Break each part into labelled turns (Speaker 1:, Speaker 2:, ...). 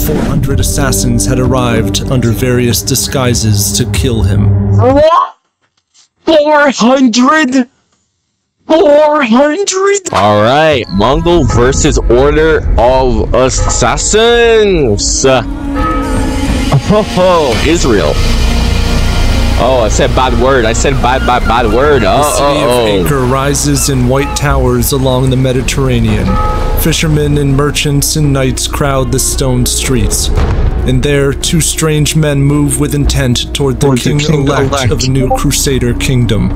Speaker 1: 400 assassins had arrived under various disguises to kill him.
Speaker 2: What? 400? 400?
Speaker 3: Alright, Mongol versus Order of Assassins! Oh, Israel. Oh, I said bad word. I said bad word.
Speaker 1: The city of Acre rises in white towers along the Mediterranean. Fishermen and merchants and knights crowd the stone streets. And there, two strange men move with intent toward the king-elect of a new crusader kingdom.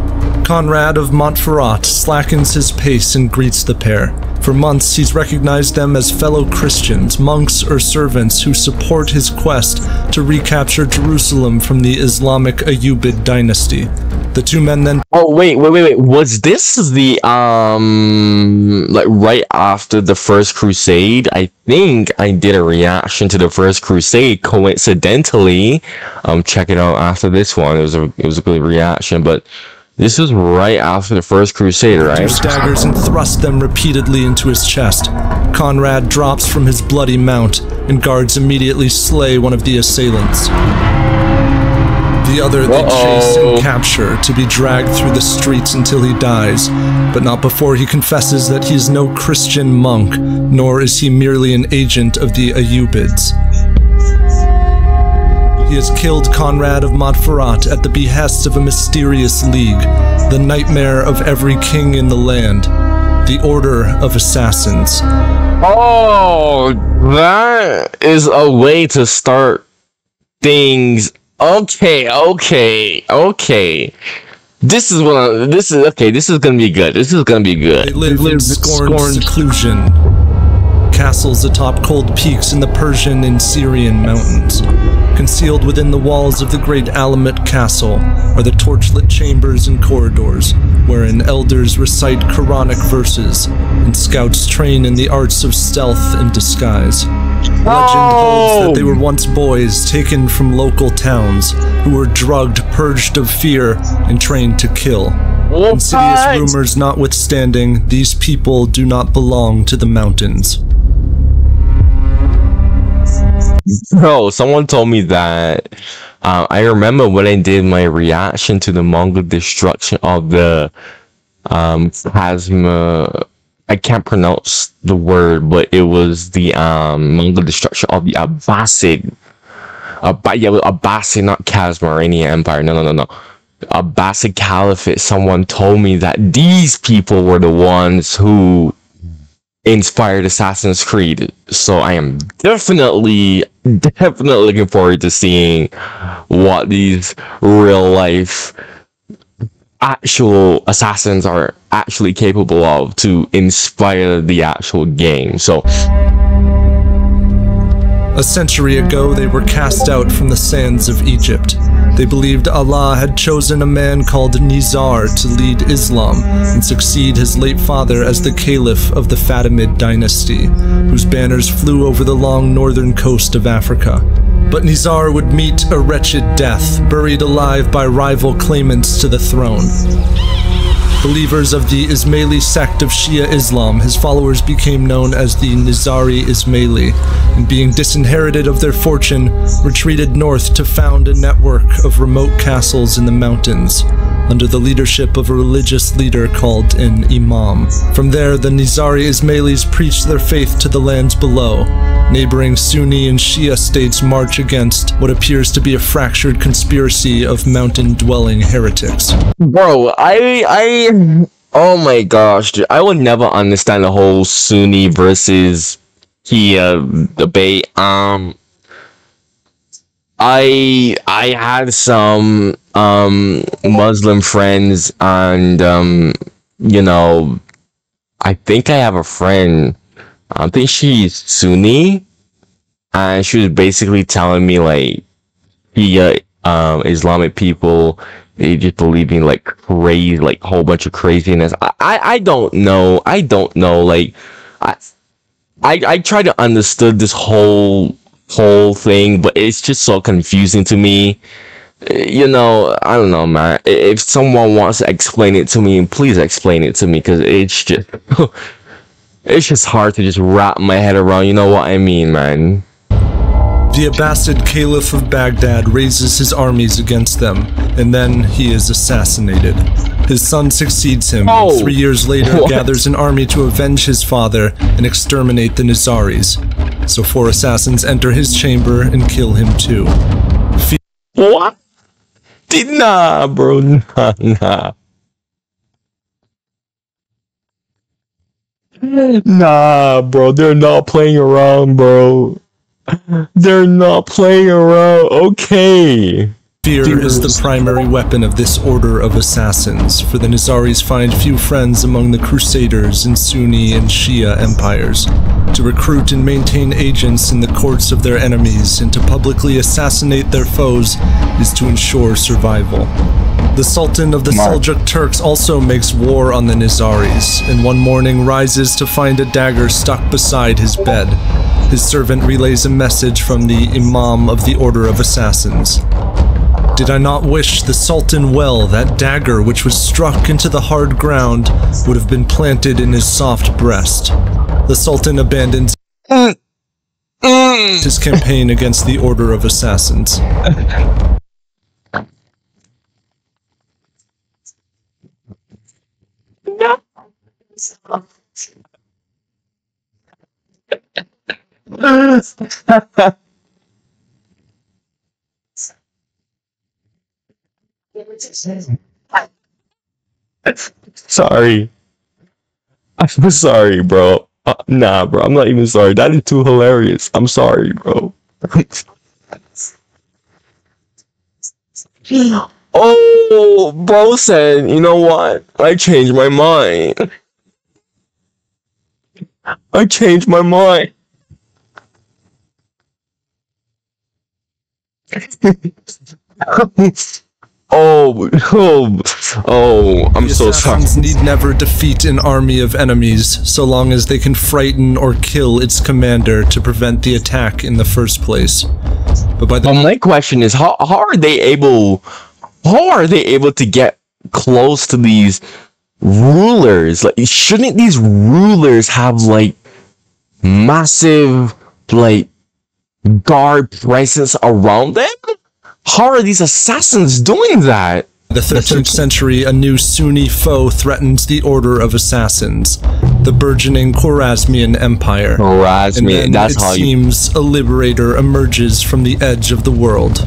Speaker 1: Conrad of Montferrat slackens his pace and greets the pair. For months, he's recognized them as fellow Christians, monks or servants who support his quest to recapture Jerusalem from the Islamic Ayyubid dynasty. The two men then—
Speaker 3: Oh, wait. Was this the, like, right after the First Crusade? I think I did a reaction to the First Crusade, coincidentally. Check it out after this one. It was a good reaction, but this was right after the First Crusade, right?
Speaker 1: He daggers and thrusts them repeatedly into his chest. Conrad drops from his bloody mount, and guards immediately slay one of the assailants. The other they chase and capture to be dragged through the streets until he dies, but not before he confesses that he is no Christian monk, nor is he merely an agent of the Ayyubids. He has killed Conrad of Montferrat at the behest of a mysterious league, the nightmare of every king in the land, the Order of Assassins.
Speaker 3: Oh, that is a way to start things. Okay. This is gonna be good. This is gonna be good.
Speaker 1: They live in scorned seclusion. Castles atop cold peaks in the Persian and Syrian mountains. Concealed within the walls of the great Alamut castle are the torchlit chambers and corridors, wherein elders recite Quranic verses and scouts train in the arts of stealth and disguise. Legend holds that they were once boys taken from local towns who were drugged, purged of fear, and trained to kill. Insidious rumors notwithstanding, these people do not belong to the mountains.
Speaker 3: Bro, someone told me that. I remember when I did my reaction to the Mongol destruction of the plasma. I can't pronounce the word, but it was the Mongol destruction of the Abbasid. Abbasid, not Kazmaranian Empire. No. Abbasid Caliphate. Someone told me that these people were the ones who inspired Assassin's Creed. So I am definitely looking forward to seeing what these real life actual assassins are actually capable of to inspire the actual game. So
Speaker 1: a century ago, they were cast out from the sands of Egypt. They believed Allah had chosen a man called Nizar to lead Islam and succeed his late father as the caliph of the Fatimid dynasty, whose banners flew over the long northern coast of Africa. But Nizar would meet a wretched death, buried alive by rival claimants to the throne. Believers of the Ismaili sect of Shia Islam, his followers became known as the Nizari Ismaili, and being disinherited of their fortune, retreated north to found a network of remote castles in the mountains, under the leadership of a religious leader called an Imam. From there, the Nizari Ismailis preached their faith to the lands below. Neighboring Sunni and Shia states march against what appears to be a fractured conspiracy of mountain-dwelling heretics.
Speaker 3: Bro, oh my gosh, dude, I would never understand the whole Sunni versus Shia debate. I had some Muslim friends, and you know, I think I have a friend, I think she's Sunni, and she was basically telling me like Islamic people, they just believe in like crazy, like whole bunch of craziness. I don't know. Like I try to understand this whole thing, but it's just so confusing to me. You know, I don't know, man. If someone wants to explain it to me, please explain it to me, because it's just it's just hard to just wrap my head around. You know what I mean, man?
Speaker 1: The Abbasid Caliph of Baghdad raises his armies against them, and then he is assassinated. His son succeeds him, and 3 years later gathers an army to avenge his father and exterminate the Nizaris. So 4 assassins enter his chamber and kill him too.
Speaker 3: What? Nah, bro. Nah. Nah, bro. They're not playing around, bro. They're not playing around. Okay.
Speaker 1: Fear is the primary weapon of this order of assassins, for the Nizaris find few friends among the Crusaders in Sunni and Shia empires. To recruit and maintain agents in the courts of their enemies and to publicly assassinate their foes is to ensure survival. The Sultan of the Seljuk Turks also makes war on the Nizaris, and one morning rises to find a dagger stuck beside his bed. His servant relays a message from the Imam of the Order of Assassins. Did I not wish the Sultan well, that dagger which was struck into the hard ground would have been planted in his soft breast. The Sultan abandons his campaign against the Order of Assassins.
Speaker 3: Sorry. I'm sorry, bro. Nah, bro. I'm not even sorry. That is too hilarious. I'm sorry, bro. Oh, bro said, you know what? I changed my mind. I changed my mind. I'm so sorry.
Speaker 1: The assassins need never defeat an army of enemies, so long as they can frighten or kill its commander to prevent the attack in the first place. But
Speaker 3: my question is, how are they able to get close to these rulers? Like, shouldn't these rulers have like massive like guard presence around them? How are these assassins doing that?
Speaker 1: The 13th century, a new Sunni foe threatens the Order of Assassins, the burgeoning Khwarezmian Empire. And then
Speaker 3: that's
Speaker 1: it
Speaker 3: how
Speaker 1: seems a liberator emerges from the edge of the world.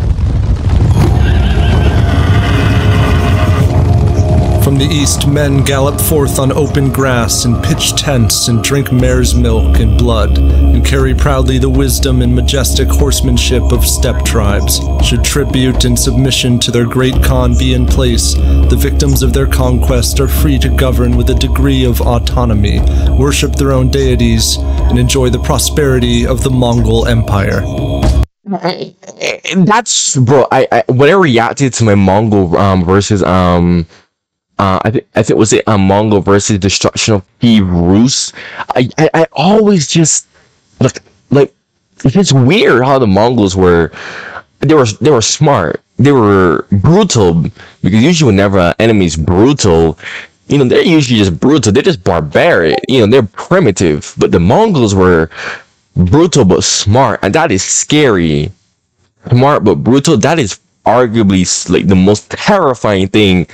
Speaker 1: From the east, men gallop forth on open grass and pitch tents and drink mare's milk and blood, and carry proudly the wisdom and majestic horsemanship of steppe tribes. Should tribute and submission to their Great Khan be in place, the victims of their conquest are free to govern with a degree of autonomy, worship their own deities, and enjoy the prosperity of the Mongol Empire.
Speaker 3: That's, bro, when I reacted to my Mongol versus I think it was Mongol versus destruction of Kiev Rus. I always just like it's weird how the Mongols were. They were smart. They were brutal, because usually whenever an enemy's brutal, you know, they're usually just brutal. They're just barbaric. You know, they're primitive. But the Mongols were brutal but smart, and that is scary. Smart but brutal. That is arguably like the most terrifying thing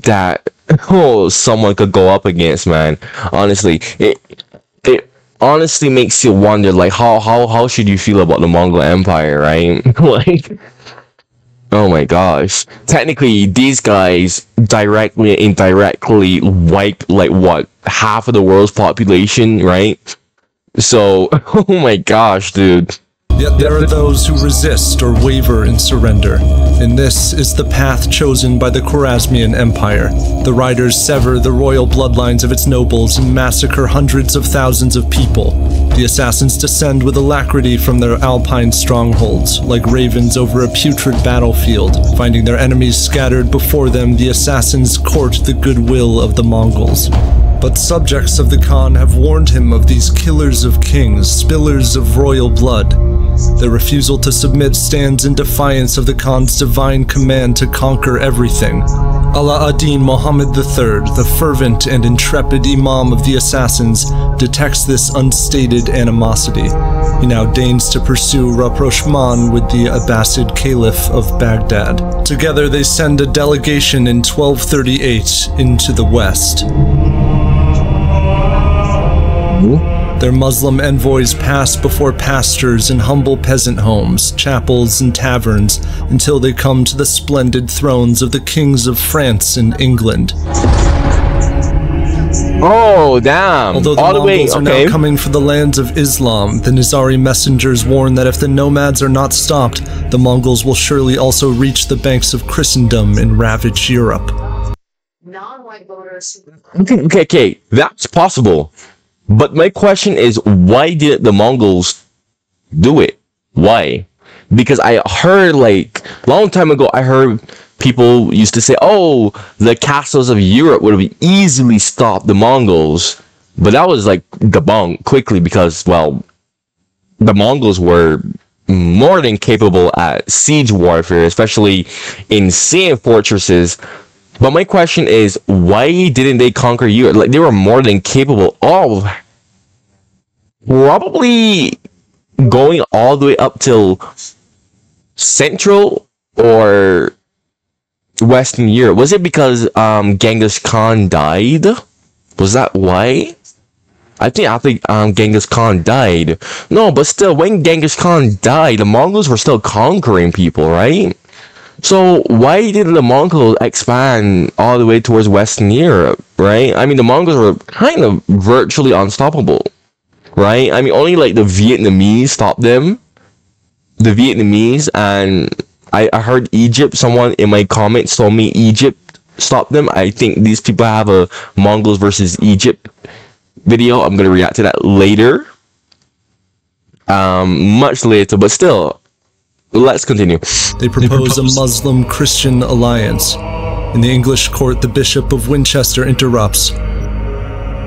Speaker 3: that someone could go up against, man. Honestly, it honestly makes you wonder, like, how should you feel about the Mongol Empire, right? Like, oh my gosh. Technically, these guys directly and indirectly wiped like what, half of the world's population, right? So, oh my gosh, dude.
Speaker 1: Yet there are those who resist or waver in surrender, and this is the path chosen by the Khwarezmian Empire. The riders sever the royal bloodlines of its nobles and massacre hundreds of thousands of people. The assassins descend with alacrity from their alpine strongholds, like ravens over a putrid battlefield. Finding their enemies scattered before them, the assassins court the goodwill of the Mongols. But subjects of the Khan have warned him of these killers of kings, spillers of royal blood. Their refusal to submit stands in defiance of the Khan's divine command to conquer everything. Ala ad-Din Muhammad III, the fervent and intrepid Imam of the assassins, detects this unstated animosity. He now deigns to pursue rapprochement with the Abbasid Caliph of Baghdad. Together they send a delegation in 1238 into the west. Their Muslim envoys pass before pastures and humble peasant homes, chapels and taverns, until they come to the splendid thrones of the kings of France and England.
Speaker 3: Oh, damn.
Speaker 1: Although the Mongols are now coming for the lands of Islam, the Nizari messengers warn that if the nomads are not stopped, the Mongols will surely also reach the banks of Christendom and ravage Europe.
Speaker 2: Non-white voters.
Speaker 3: Okay, that's possible. But my question is, why didn't the Mongols do it? Why? Because I heard, like, long time ago, I heard people used to say, oh, the castles of Europe would have easily stopped the Mongols. But that was, like, debunked quickly because, well, the Mongols were more than capable at siege warfare, especially in siege fortresses. But my question is, why didn't they conquer Europe? Like, they were more than capable of probably going all the way up till Central or Western Europe. Was it because Genghis Khan died? Was that why? I think after Genghis Khan died. No, but still, when Genghis Khan died, the Mongols were still conquering people, right? So why didn't the Mongols expand all the way towards Western Europe, right? I mean, the Mongols were kind of virtually unstoppable, right? I mean, only like the Vietnamese stopped them. The Vietnamese, and I heard Egypt, someone in my comments told me Egypt stopped them. I think these people have a Mongols versus Egypt video. I'm going to react to that later. Much later, but still. Let's continue.
Speaker 1: They propose a Muslim-Christian alliance. In the English court, the Bishop of Winchester interrupts.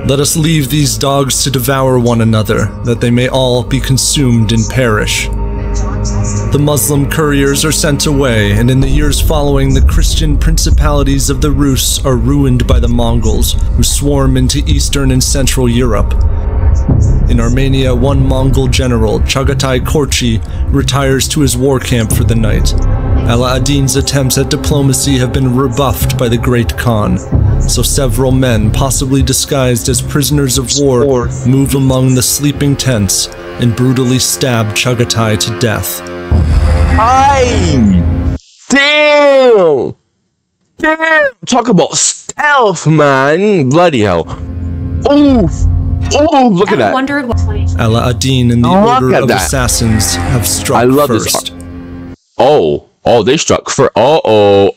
Speaker 1: Let us leave these dogs to devour one another, that they may all be consumed and perish. The Muslim couriers are sent away, and in the years following, the Christian principalities of the Rus are ruined by the Mongols, who swarm into Eastern and Central Europe. In Armenia, one Mongol general, Chagatai Korchi, retires to his war camp for the night. Ala ad-Din's attempts at diplomacy have been rebuffed by the Great Khan, so several men, possibly disguised as prisoners of war, move among the sleeping tents and brutally stab Chagatai to death.
Speaker 3: Damn! Talk about stealth, man! Bloody hell. Oof! Oh, look at that.
Speaker 1: Ala ad-Din and the Order of Assassins have struck first.
Speaker 3: Oh, they struck first. Oh.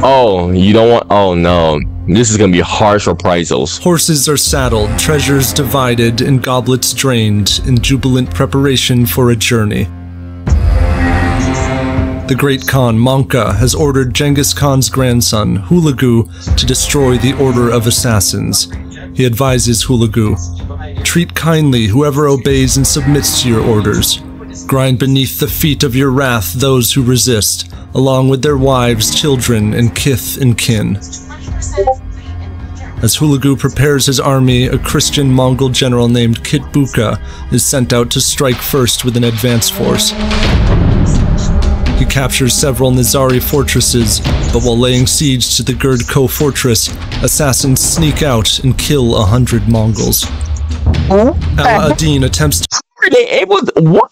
Speaker 3: Oh, you don't want. Oh no. This is gonna be harsh reprisals.
Speaker 1: Horses are saddled, treasures divided, and goblets drained in jubilant preparation for a journey. The Great Khan Möngke has ordered Genghis Khan's grandson, Hulagu, to destroy the Order of Assassins. He advises Hulagu, treat kindly whoever obeys and submits to your orders. Grind beneath the feet of your wrath those who resist, along with their wives, children, and kith and kin. As Hulagu prepares his army, a Christian Mongol general named Kitbuka is sent out to strike first with an advance force. He captures several Nizari fortresses, but while laying siege to the Gerdko fortress, assassins sneak out and kill 100 Mongols. Ala ad-Din attempts to—
Speaker 3: Are they able to— What?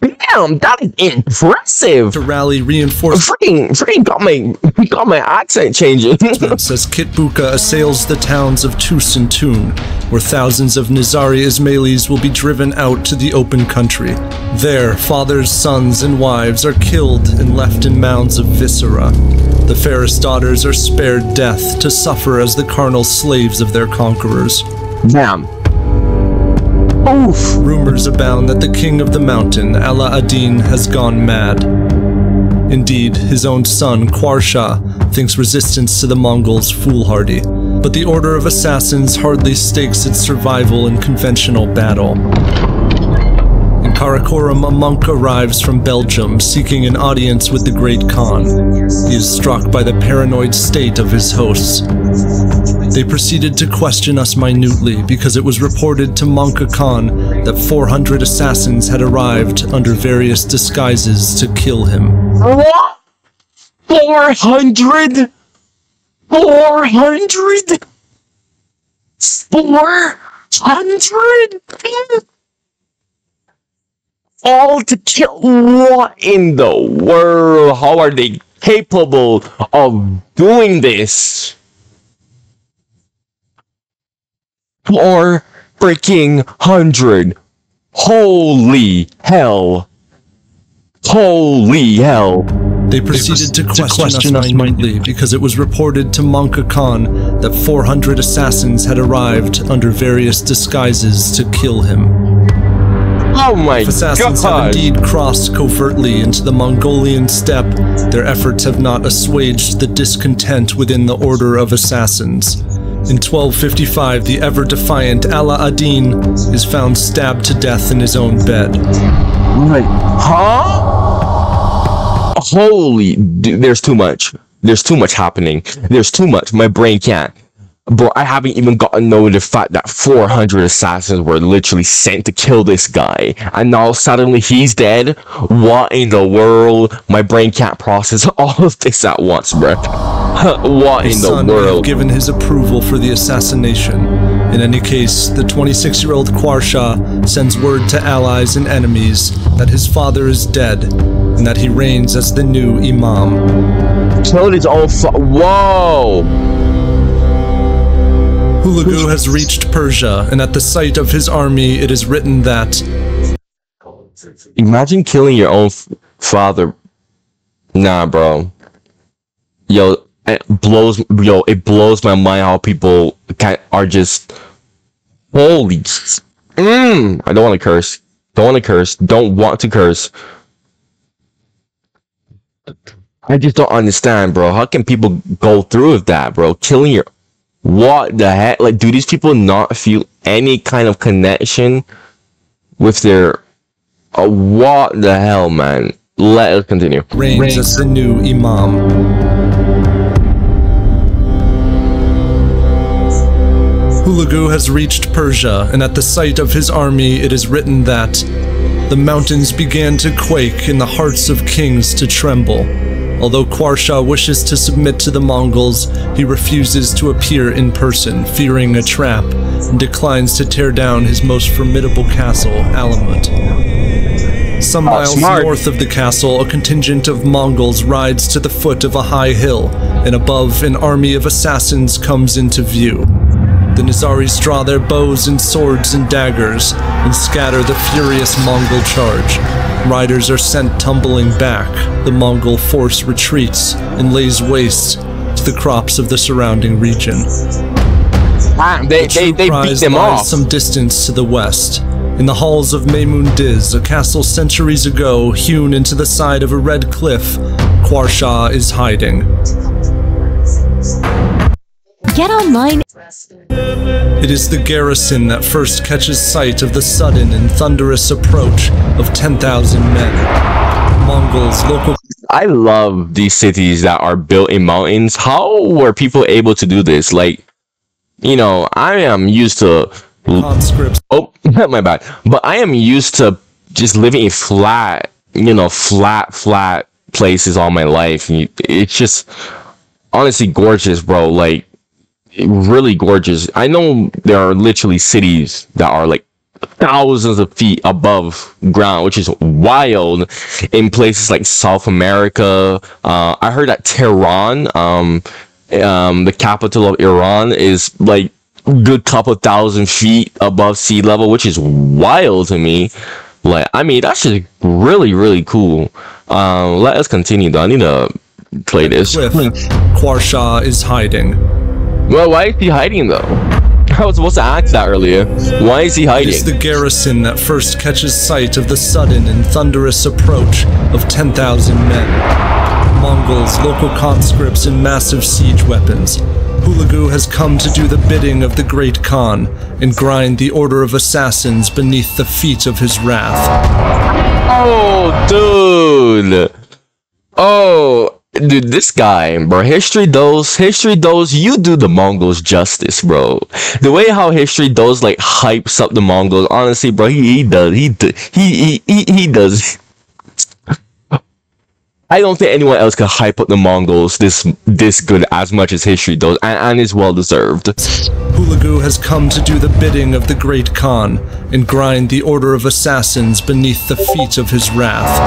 Speaker 3: Damn, that is impressive!
Speaker 1: To rally reinforcements.
Speaker 3: Freaking got my accent changing.
Speaker 1: As Kitbuka assails the towns of Tus and Tun, where thousands of Nizari Ismailis will be driven out to the open country. There, fathers, sons, and wives are killed and left in mounds of viscera. The fairest daughters are spared death to suffer as the carnal slaves of their conquerors.
Speaker 3: Damn. Oof.
Speaker 1: Rumors abound that the king of the mountain, Ala ad-Din, has gone mad. Indeed, his own son, Kwarsha, thinks resistance to the Mongols foolhardy, but the Order of Assassins hardly stakes its survival in conventional battle. Karakoram a monk arrives from Belgium seeking an audience with the Great Khan. He is struck by the paranoid state of his hosts. They proceeded to question us minutely because it was reported to Möngke Khan that 400 assassins had arrived under various disguises to kill him.
Speaker 3: What? 400? 400? 400? All to kill? What in the world? How are they capable of doing this? 4 freaking 100. Holy hell. Holy hell.
Speaker 1: They proceeded to question us minutely because it was reported to Möngke Khan that 400 assassins had arrived under various disguises to kill him.
Speaker 3: Oh my
Speaker 1: If assassins
Speaker 3: god!
Speaker 1: have indeed crossed covertly into the Mongolian steppe, their efforts have not assuaged the discontent within the order of assassins. In 1255, the ever-defiant Ala ad-Din is found stabbed to death in his own bed.
Speaker 3: Wait, huh? Holy, dude, there's too much. There's too much happening. There's too much. My brain can't. Bro, I haven't even gotten to know the fact that 400 assassins were literally sent to kill this guy. And now suddenly he's dead? What in the world? My brain can't process all of this at once, bro. What in the
Speaker 1: May have
Speaker 3: world?
Speaker 1: given his approval for the assassination. In any case, the 26-year-old Kwarsha sends word to allies and enemies that his father is dead and that he reigns as the new Imam.
Speaker 3: Killed his own whoa!
Speaker 1: Hulagu has reached Persia, and at the sight of his army, it is written that
Speaker 3: Imagine killing your own father. Nah, bro. Yo, it blows my mind how people are just holy. I don't want to curse. Don't want to curse. Don't want to curse. I just don't understand, bro. How can people go through with that, bro? Killing your what the heck? Like, do these people not feel any kind of connection with their what the hell, man? Let us continue.
Speaker 1: reigns as the new Imam. Hulagu has reached Persia, and at the sight of his army, it is written that the mountains began to quake and the hearts of kings to tremble. Although Kwarsha wishes to submit to the Mongols, he refuses to appear in person, fearing a trap, and declines to tear down his most formidable castle, Alamut. Some miles north of the castle, a contingent of Mongols rides to the foot of a high hill, and above, an army of assassins comes into view. The Nizaris draw their bows and swords and daggers, and scatter the furious Mongol charge. Riders are sent tumbling back, the Mongol force retreats and lays waste to the crops of the surrounding region.
Speaker 3: They beat them off.
Speaker 1: Some distance to the west. In the halls of Meymundiz, a castle centuries ago hewn into the side of a red cliff, Kwarsha is hiding.
Speaker 4: Get online.
Speaker 1: It is the garrison that first catches sight of the sudden and thunderous approach of 10,000 men. Mongols, local...
Speaker 3: I love these cities that are built in mountains. How were people able to do this? Like, you know, I am used to...
Speaker 1: conscripts.
Speaker 3: Oh, my bad. But I am used to just living in flat, you know, flat places all my life. It's just honestly gorgeous, bro. Like, really gorgeous. I know there are literally cities that are like thousands of feet above ground, which is wild in places like South America. I heard that Tehran, the capital of Iran, is like a good couple thousand feet above sea level, which is wild to me. Like, I mean, that's just really cool. Let us continue though. I need to play this.
Speaker 1: Kwarsha is hiding.
Speaker 3: Well, why is he hiding though? I was supposed to ask that earlier. Why is he hiding?
Speaker 1: It is the garrison that first catches sight of the sudden and thunderous approach of 10,000 men. Mongols, local conscripts, and massive siege weapons. Hulagu has come to do the bidding of the Great Khan and grind the order of assassins beneath the feet of his wrath.
Speaker 3: Oh, dude. Oh, dude, this guy, bro. History does, you do the Mongols justice, bro. The way how history does, like, hypes up the Mongols, honestly, bro, he does. I don't think anyone else could hype up the Mongols this good as much as history does, and it's well deserved.
Speaker 1: Hulagu has come to do the bidding of the Great Khan and grind the order of assassins beneath the feet of his wrath.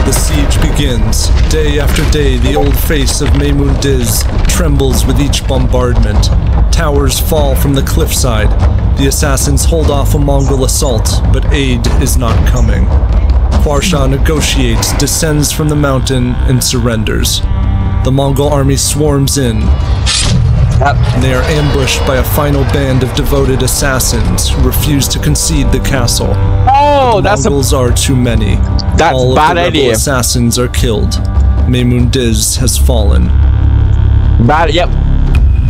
Speaker 1: The siege begins. Day after day, the old face of Diz trembles with each bombardment. Towers fall from the cliffside. The assassins hold off a Mongol assault, but aid is not coming. Kwarsha negotiates, descends from the mountain, and surrenders. The Mongol army swarms in, and they are ambushed by a final band of devoted assassins who refuse to concede the castle.
Speaker 3: Oh,
Speaker 1: the Mongols are too many.
Speaker 3: That's
Speaker 1: all
Speaker 3: bad
Speaker 1: of the
Speaker 3: idea.
Speaker 1: rebel assassins are killed. Diz has fallen.
Speaker 3: Bad, yep.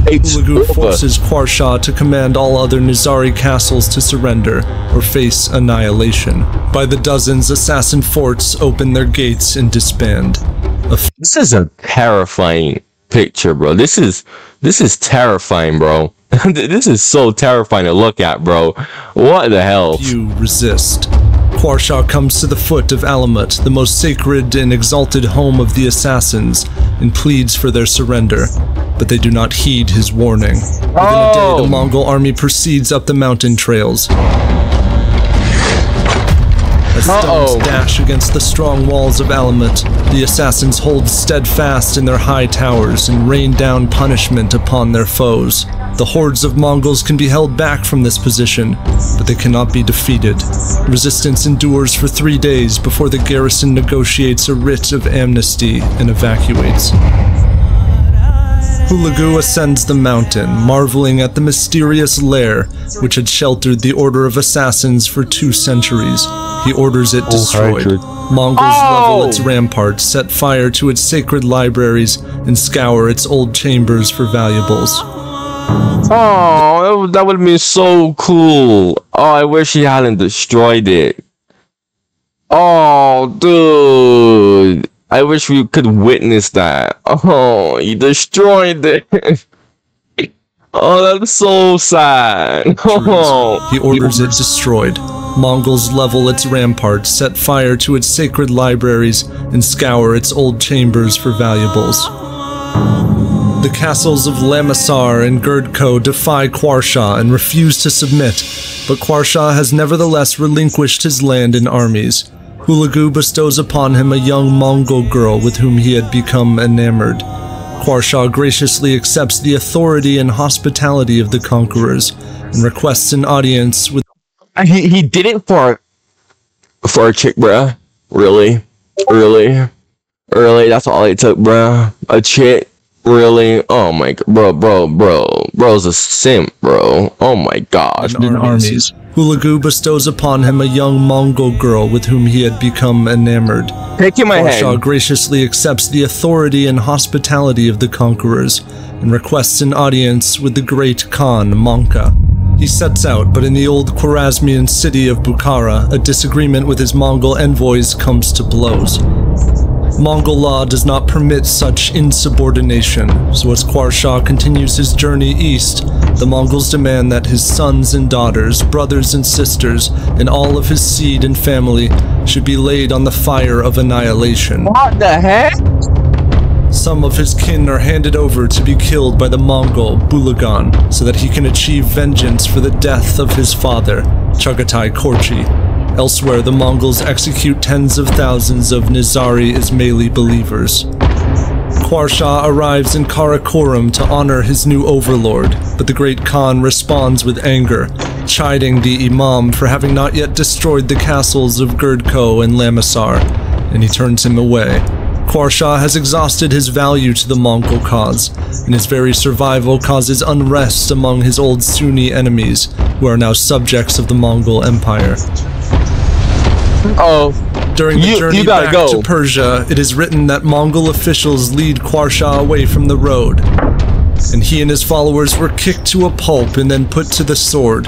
Speaker 1: Hulagu forces Kwarsha to command all other Nizari castles to surrender or face annihilation. By the dozens, assassin forts open their gates and disband.
Speaker 3: This is a terrifying picture, bro. This is terrifying, bro. This is so terrifying to look at, bro. What the hell?
Speaker 1: Few resist. Kwarsha comes to the foot of Alamut, the most sacred and exalted home of the assassins, and pleads for their surrender, but they do not heed his warning. Within a day, the Mongol army proceeds up the mountain trails. As stones dash against the strong walls of Alamut, the assassins hold steadfast in their high towers and rain down punishment upon their foes. The hordes of Mongols can be held back from this position, but they cannot be defeated. Resistance endures for 3 days before the garrison negotiates a writ of amnesty and evacuates. Hulagu ascends the mountain, marveling at the mysterious lair which had sheltered the Order of Assassins for 2 centuries. He orders it destroyed. Mongols level its ramparts, set fire to its sacred libraries, and scour its old chambers for valuables.
Speaker 3: Oh, that would have been so cool. Oh, I wish he hadn't destroyed it. Oh, dude. I wish we could witness that. Oh, he destroyed it. Oh, that's so sad. Oh.
Speaker 1: He orders it destroyed. Mongols level its ramparts, set fire to its sacred libraries, and scour its old chambers for valuables. The castles of Lamassar and Gerdko defy Kwarsha and refuse to submit, but Kwarsha has nevertheless relinquished his land and armies. Hulagu bestows upon him a young Mongol girl with whom he had become enamored. Kwarsha graciously accepts the authority and hospitality of the conquerors and requests an audience with.
Speaker 3: He did it for a chick, bruh. Really? That's all it took, bruh. A chick. Really? Oh my god, bro's a simp, bro. Oh my gosh.
Speaker 1: Armies. Hulagu bestows upon him a young Mongol girl with whom he had become enamored.
Speaker 3: Taking my
Speaker 1: Kwarsha
Speaker 3: hand.
Speaker 1: graciously accepts the authority and hospitality of the conquerors and requests an audience with the Great Khan Möngke. He sets out, but in the old Khwarezmian city of Bukhara, a disagreement with his Mongol envoys comes to blows. Mongol law does not permit such insubordination, so as Kwarsha continues his journey east, the Mongols demand that his sons and daughters, brothers and sisters, and all of his seed and family should be laid on the fire of annihilation.
Speaker 3: What the heck?
Speaker 1: Some of his kin are handed over to be killed by the Mongol Bulagan, so that he can achieve vengeance for the death of his father, Chagatai Korchi. Elsewhere, the Mongols execute tens of thousands of Nizari Ismaili believers. Kwarsha arrives in Karakoram to honor his new overlord, but the Great Khan responds with anger, chiding the Imam for having not yet destroyed the castles of Gerdko and Lamassar, and he turns him away. Kwarsha has exhausted his value to the Mongol cause, and his very survival causes unrest among his old Sunni enemies, who are now subjects of the Mongol Empire. During the journey
Speaker 3: gotta
Speaker 1: back
Speaker 3: go.
Speaker 1: to Persia, it is written that Mongol officials lead Kwarsha away from the road, and he and his followers were kicked to a pulp and then put to the sword,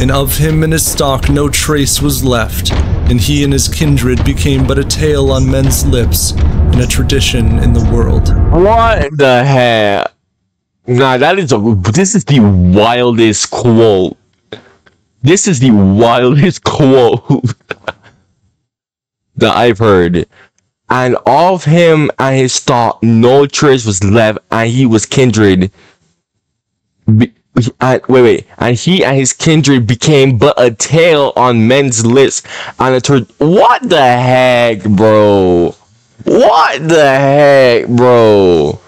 Speaker 1: and of him and his stock no trace was left, and he and his kindred became but a tale on men's lips and a tradition in the world.
Speaker 3: What the heck? Nah, this is the wildest quote. This is the wildest quote that I've heard. And of him and his stock, no trace was left, and he was kindred. And he and his kindred became but a tale on men's lips, and what the heck, bro? What the heck, bro?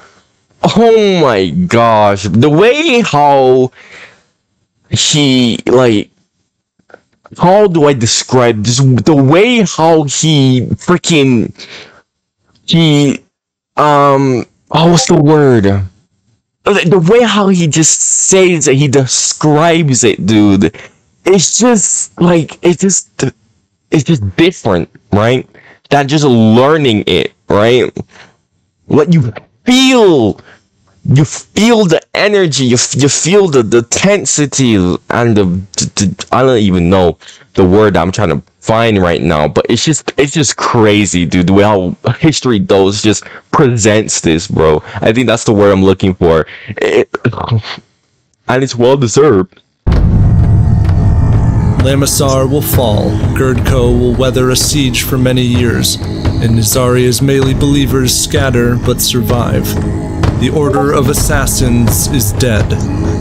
Speaker 3: Oh my gosh, the way how he, like, how do I describe this? The way how what's the word? The way how he just says it, he describes it, dude. It's just like, it's just different, right? Than just learning it, right? What you feel the energy, you feel the tensity, and the I don't even know the word I'm trying to find right now, but it's just crazy, dude, the way how history those just presents this, bro. I think that's the word I'm looking for. And it's well deserved.
Speaker 1: Lamassar will fall, Girdko will weather a siege for many years, and Nizari Ismaili believers scatter but survive. The Order of Assassins is dead.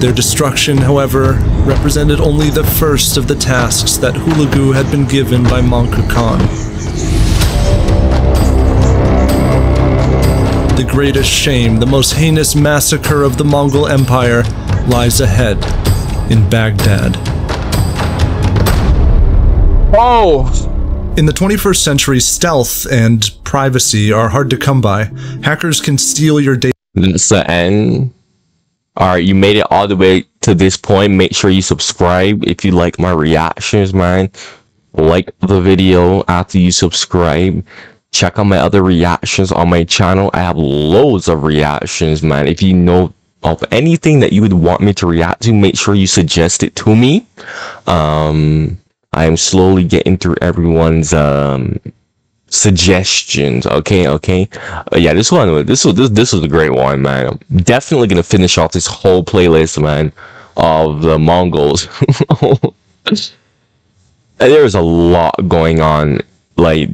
Speaker 1: Their destruction, however, represented only the first of the tasks that Hulagu had been given by Möngke Khan. The greatest shame, the most heinous massacre of the Mongol Empire, lies ahead in Baghdad.
Speaker 3: Oh!
Speaker 1: In the 21st century, stealth and privacy are hard to come by. Hackers can steal your data.
Speaker 3: That's the end. Alright, you made it all the way to this point. Make sure you subscribe if you like my reactions, man. Like the video after you subscribe. Check out my other reactions on my channel. I have loads of reactions, man. If you know of anything that you would want me to react to, make sure you suggest it to me. I am slowly getting through everyone's suggestions. Okay. Yeah, this was a great one, man. I'm definitely gonna finish off this whole playlist, man, of the Mongols. There's a lot going on, like,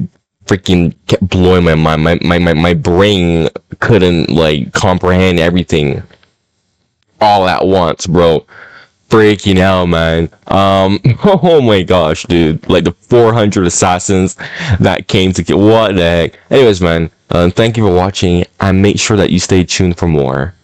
Speaker 3: freaking kept blowing my mind. My brain couldn't, like, comprehend everything all at once, bro. Freaking hell, man. Oh my gosh, dude. Like, the 400 assassins that came to get, what the heck. Anyways, man, thank you for watching, and make sure that you stay tuned for more.